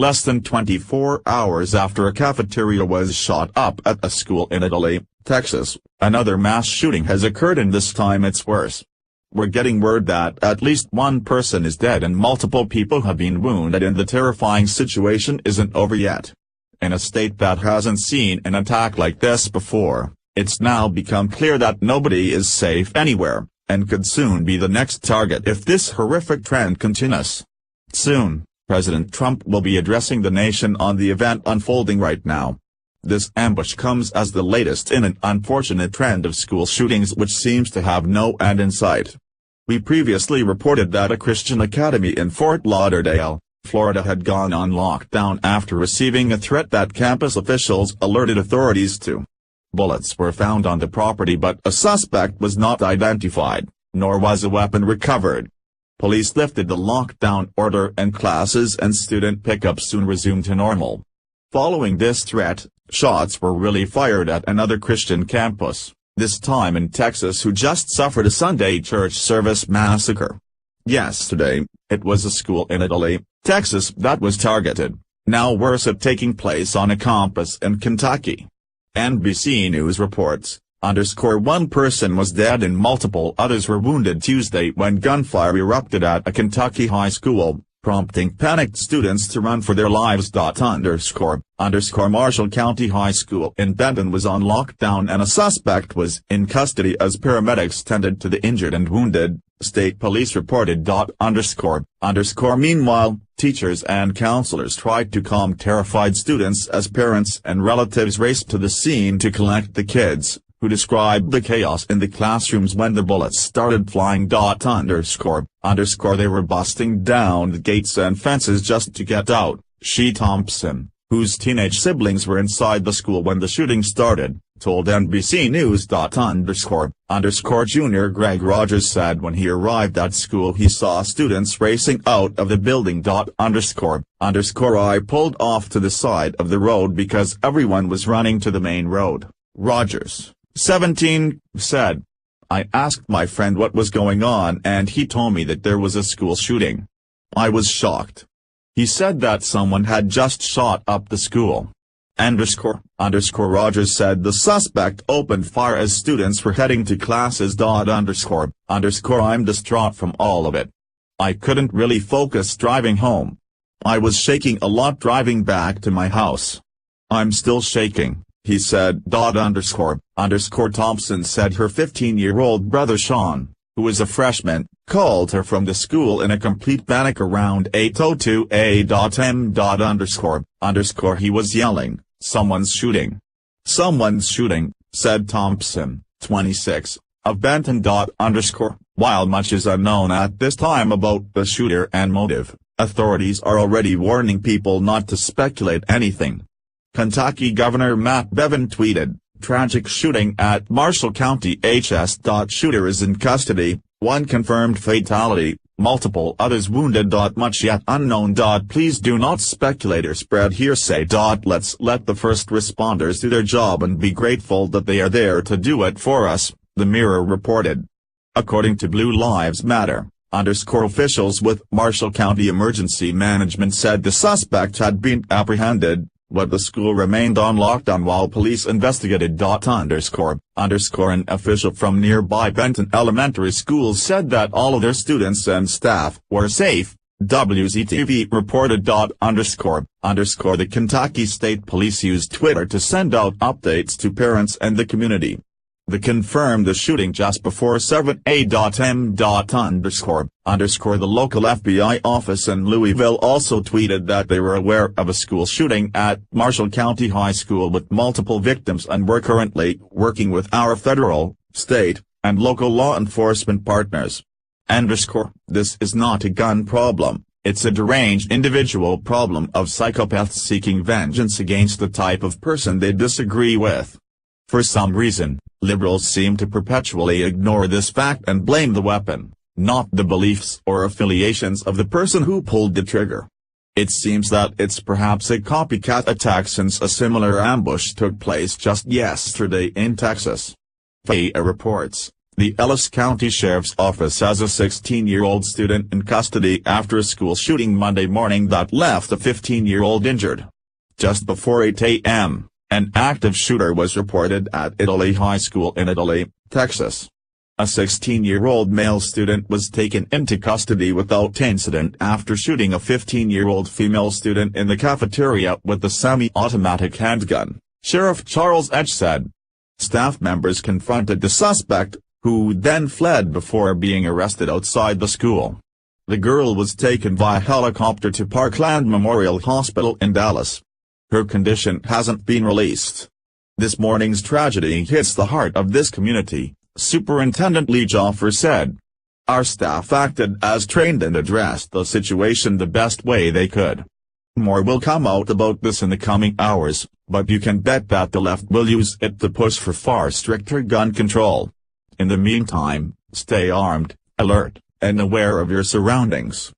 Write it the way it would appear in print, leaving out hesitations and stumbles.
less than 24 hours after a cafeteria was shot up at a school in Italy, Texas, another mass shooting has occurred, and this time it's worse. We're getting word that at least one person is dead and multiple people have been wounded, and the terrifying situation isn't over yet. In a state that hasn't seen an attack like this before, it's now become clear that nobody is safe anywhere, and could soon be the next target if this horrific trend continues. Soon, President Trump will be addressing the nation on the event unfolding right now. This ambush comes as the latest in an unfortunate trend of school shootings which seems to have no end in sight. We previously reported that a Christian academy in Fort Lauderdale, Florida had gone on lockdown after receiving a threat that campus officials alerted authorities to. Bullets were found on the property, but a suspect was not identified, nor was a weapon recovered. Police lifted the lockdown order and classes and student pickup soon resumed to normal. Following this threat, shots were really fired at another Christian campus, this time in Texas, who just suffered a Sunday church service massacre. Yesterday, it was a school in Italy, Texas that was targeted, now worse, at taking place on a campus in Kentucky. NBC News reports, one person was dead and multiple others were wounded Tuesday when gunfire erupted at a Kentucky high school, prompting panicked students to run for their lives. Marshall County High School in Benton was on lockdown and a suspect was in custody as paramedics tended to the injured and wounded, state police reported. Meanwhile, teachers and counselors tried to calm terrified students as parents and relatives raced to the scene to collect the kids, who described the chaos in the classrooms when the bullets started flying. They were busting down the gates and fences just to get out, She Thompson, whose teenage siblings were inside the school when the shooting started, told NBC News. Junior Greg Rogers said when he arrived at school he saw students racing out of the building. I pulled off to the side of the road because everyone was running to the main road, Rogers, 17, said. I asked my friend what was going on and he told me that there was a school shooting. I was shocked. He said that someone had just shot up the school. Rogers said the suspect opened fire as students were heading to classes. I'm distraught from all of it. I couldn't really focus driving home. I was shaking a lot driving back to my house. I'm still shaking, he said. Thompson said her 15-year-old brother Sean, who is a freshman, called her from the school in a complete panic around 8:02 a.m. He was yelling, "Someone's shooting. Someone's shooting," said Thompson, 26, of Benton. While much is unknown at this time about the shooter and motive, authorities are already warning people not to speculate anything. Kentucky Governor Matt Bevin tweeted, "Tragic shooting at Marshall County HS. Shooter is in custody, one confirmed fatality, multiple others wounded. Much yet unknown. Please do not speculate or spread hearsay. Let's let the first responders do their job and be grateful that they are there to do it for us," the Mirror reported. According to Blue Lives Matter, officials with Marshall County Emergency Management said the suspect had been apprehended, but the school remained on lockdown while police investigated. An official from nearby Benton Elementary School said that all of their students and staff were safe, WZTV reported. The Kentucky State Police used Twitter to send out updates to parents and the community. They confirmed the shooting just before 7 a.m. The local FBI office in Louisville also tweeted that they were aware of a school shooting at Marshall County High School with multiple victims and were currently working with our federal, state, and local law enforcement partners. This is not a gun problem, it's a deranged individual problem of psychopaths seeking vengeance against the type of person they disagree with. For some reason, liberals seem to perpetually ignore this fact and blame the weapon, not the beliefs or affiliations of the person who pulled the trigger. It seems that it's perhaps a copycat attack since a similar ambush took place just yesterday in Texas. FAA reports, The Ellis County Sheriff's Office has a 16-year-old student in custody after a school shooting Monday morning that left a 15-year-old injured. Just before 8 a.m., an active shooter was reported at Italy High School in Italy, Texas. A 16-year-old male student was taken into custody without incident after shooting a 15-year-old female student in the cafeteria with a semi-automatic handgun, Sheriff Charles Edge said. Staff members confronted the suspect, who then fled before being arrested outside the school. The girl was taken via helicopter to Parkland Memorial Hospital in Dallas. Her condition hasn't been released. This morning's tragedy hits the heart of this community, Superintendent Lee Joffer said. Our staff acted as trained and addressed the situation the best way they could. More will come out about this in the coming hours, but you can bet that the left will use it to push for far stricter gun control. In the meantime, stay armed, alert, and aware of your surroundings.